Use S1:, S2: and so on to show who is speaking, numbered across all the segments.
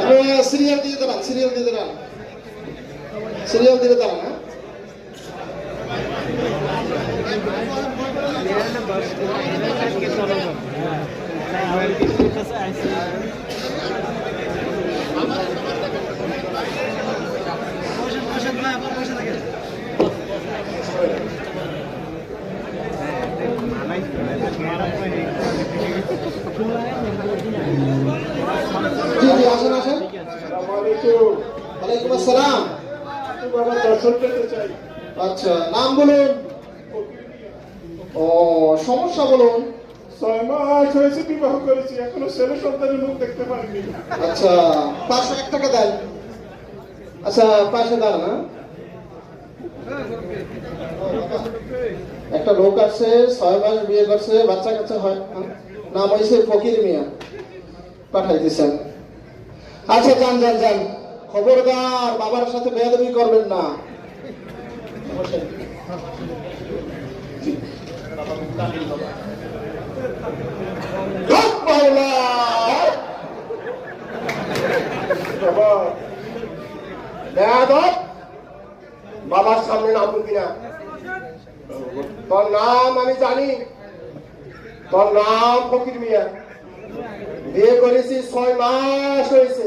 S1: আপনারা সিরিয়াল দিয়ে দাঁড়ান, সিরিয়াল দিয়ে দাঁড়ান, সিরিয়াল দিয়ে দাঁড়ান। হ্যাঁ, জি জি, আসেন আসেন। ওয়ালাইকুম আসসালাম।
S2: বাবা দর্শন পেতে চাই।
S1: আচ্ছা, নাম বলুন। ও, সমস্যা বলুন।
S2: 6 মাস হয়েছে বিবাহ করেছি, এখনো ছেলে সন্তানের মুখ দেখতে পারিনি।
S1: আচ্ছা, 501 টাকা দেন। আচ্ছা, পাশে দাঁড়ান। হ্যাঁ, একটা লোক আছে 6 মাস বিয়ে করছে, বাচ্চা কাচ্চা হয়, নাম হয়েছে ফকির মিয়া, পাঠাই দিচ্ছেন। আচ্ছা, যান যান যান, খবরদার বাবার সাথে বেয়াদবি করবেন না।
S2: বাবা
S3: বেয়াদব, বাবার সামনে নাম বলবি না। তোর নাম আমি জানি, তোর নাম ফকির মিয়া। বিয়ে করেছি 6 মাস হয়েছে,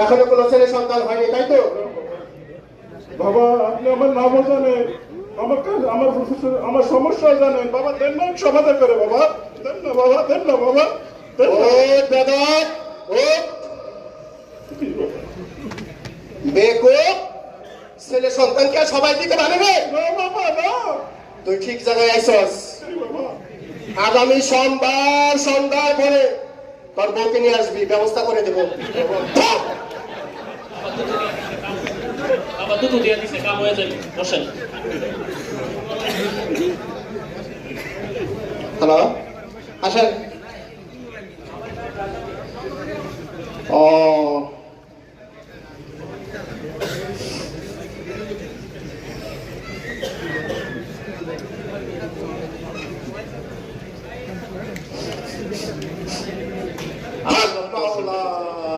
S3: এখনো কোনো ছেলে সন্তান হয়নি, তাই তো?
S2: বাবা আপনি আমার নামও জানেন, আমার সমস্যা জানেন। বাবা দেন না, সমাধান করে। বাবা দেন না, বাবা দেন না, বাবা দেন
S3: ও
S2: না।
S3: বেয়াদব, ও বেকুব, ছেলে সন্তানকে আর সবাই দিতে পারবে?
S2: না বাবা না।
S3: তুই ঠিক জায়গায় আইসস।
S2: বাবা
S3: আগামী সোমবার সন্ধ্যার পরে তোর বউকে নিয়ে আসবি, ব্যবস্থা করে দেবো।
S4: বাবা দুটো দিয়ে দিছে, কাম হয়ে যাবে, বসেন।
S1: হ্যালো, আসেন। ও